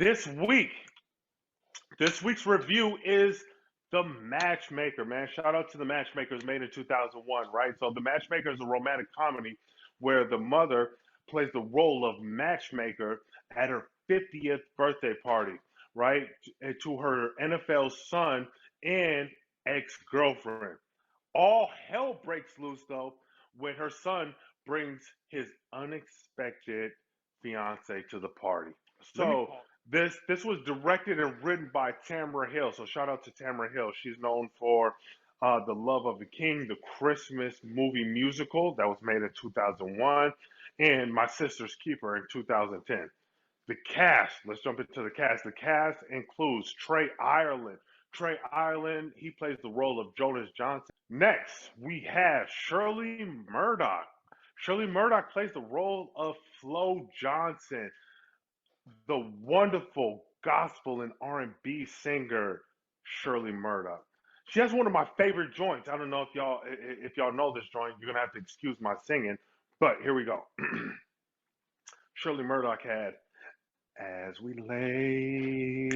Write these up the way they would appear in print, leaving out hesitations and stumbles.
This week, this week's review is The Matchmaker, man. Shout out to The Matchmaker. It was made in 2001, right? So The Matchmaker is a romantic comedy where the mother plays the role of matchmaker at her 50th birthday party, right? To her NFL son and ex-girlfriend. All hell breaks loose, though, when her son brings his unexpected fiance to the party. So this was directed and written by Tamara Hill. So shout out to Tamara Hill. She's known for The Love of the King, the Christmas movie musical that was made in 2001, and My Sister's Keeper in 2010. The cast, let's jump into the cast. The cast includes Trae Ireland. Trae Ireland, he plays the role of Jonas Johnson. Next, we have Shirley Murdoch. Shirley Murdoch plays the role of Flo Johnson, the wonderful gospel and R&B singer Shirley Murdoch. She has one of my favorite joints. I don't know if y'all know this joint. You're gonna have to excuse my singing, but here we go. Shirley Murdoch had "As We Lay,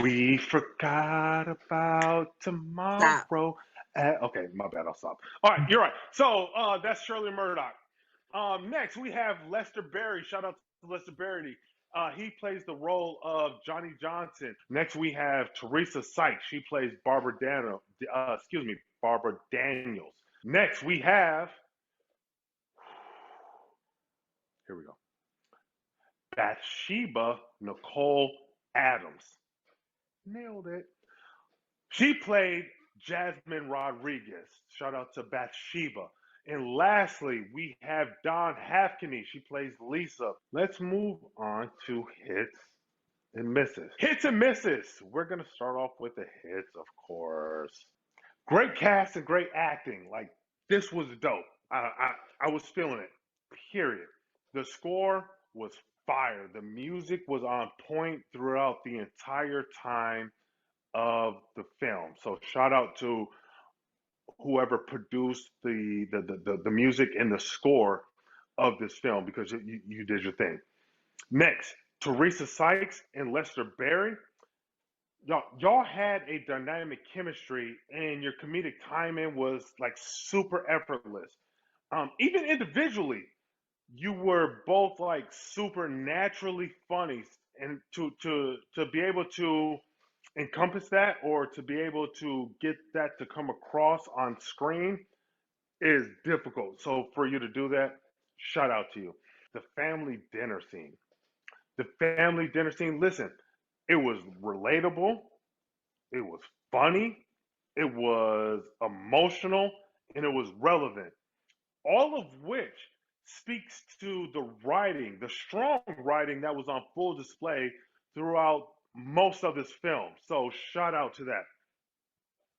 We Forgot About Stop. Tomorrow." Okay, my bad. I'll stop. All right, you're right. So that's Shirley Murdoch. Next, we have Lester Barrie. Shout out to Lester Barrie. He plays the role of Johnny Johnson. Next, we have Teresa Sykes. She plays Barbara Daniels. Next, we have, here we go, Bathsheba Nichole Adams. Nailed it. She played Jasmine Rodriguez. Shout out to Bathsheba. And lastly, we have Dawn Halfkenny. She plays Lisa. Let's move on to hits and misses. Hits and misses. We're going to start off with the hits, of course. Great cast and great acting. Like, this was dope. I was feeling it, period. The score was fire. The music was on point throughout the entire time of the film. So shout out to whoever produced the music and the score of this film because you did your thing. Next, Teresa Sykes and Lester Barrie. Y'all had a dynamic chemistry and your comedic timing was like super effortless. Even individually, you were both like super naturally funny, and to be able to encompass that or to be able to get that to come across on screen is difficult. So for you to do that, shout out to you. The family dinner scene. The family dinner scene, listen, it was relatable, it was funny, it was emotional, and it was relevant. All of which speaks to the writing, the strong writing that was on full display throughout most of this film. So shout out to that.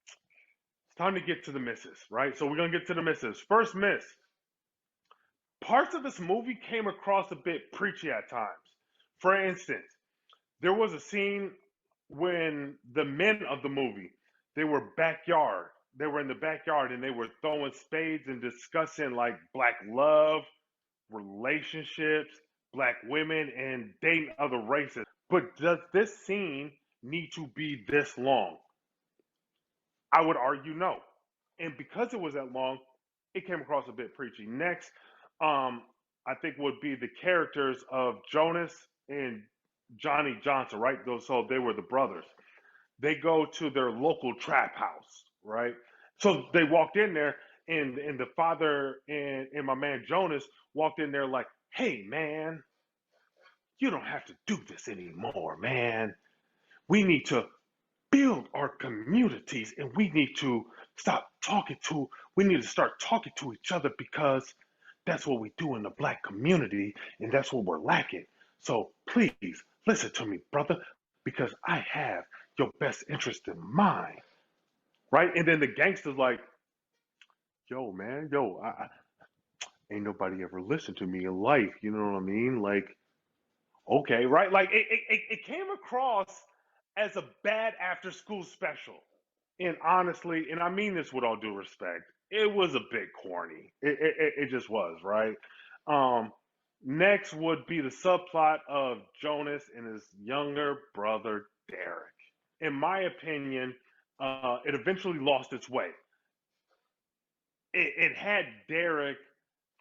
It's time to get to the misses, right? So we're gonna get to the misses. First miss. Parts of this movie came across a bit preachy at times. For instance, there was a scene when the men of the movie they were backyard. They were in the backyard and they were throwing spades and discussing like black love, relationships, black women, and dating other races. But does this scene need to be this long? I would argue no. And because it was that long, it came across a bit preachy. Next, I think would be the characters of Jonas and Johnny Johnson, right? So they were the brothers. They go to their local trap house, right? So they walked in there, and the father and my man Jonas walked in there like, "Hey, man, you don't have to do this anymore, man. We need to build our communities, and we need to we need to start talking to each other because that's what we do in the black community, and that's what we're lacking. So please listen to me, brother, because I have your best interest in mind." Right? And then the gangster's like, "Yo, man, ain't nobody ever listened to me in life. You know what I mean? Like, okay, right?" Like it came across as a bad after school special. And honestly, and I mean this with all due respect, it was a bit corny. It just was, right? Um, Next would be the subplot of Jonas and his younger brother Derek. In my opinion, it eventually lost its way. It had Derek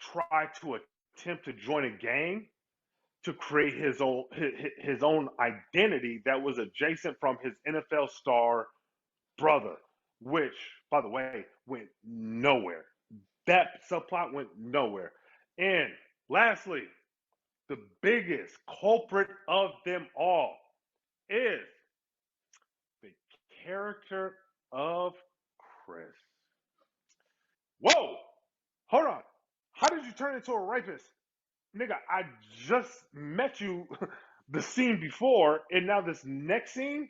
try to attempt to join a gang to create his own identity that was adjacent from his NFL star brother, which, by the way, went nowhere. That subplot went nowhere. And lastly, the biggest culprit of them all is the character of Chris. Whoa! Hold on. How did you turn into a rapist? Nigga, I just met you the scene before, and now this next scene,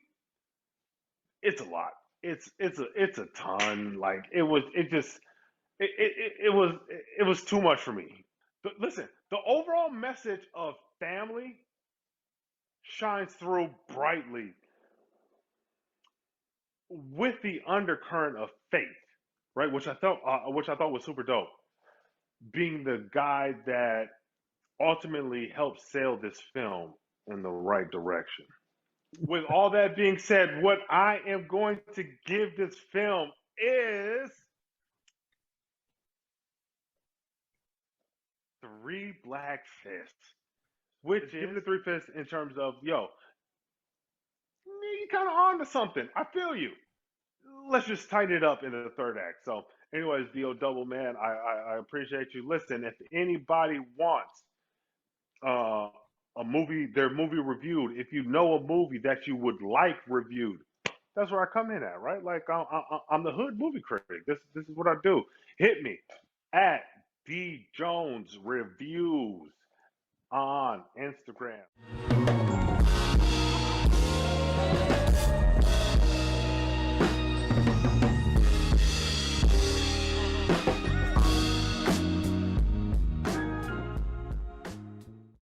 it's a lot. It's a ton. Like it was too much for me. But listen, the overall message of family shines through brightly with the undercurrent of faith, right? Which I thought was super dope. Being the guy that ultimately helped sail this film in the right direction. With all that being said, what I am going to give this film is three black fists. Which is give it a three fists in terms of you kind of on to something. I feel you. Let's just tighten it up in the third act. So, anyways, D.O. Double Man, I appreciate you. Listen, if anybody wants uh, a movie, their movie reviewed, if you know a movie that you would like reviewed, that's where I come in at, right? Like I'm the hood movie critic. This is what I do. Hit me at D Jones Reviews on Instagram.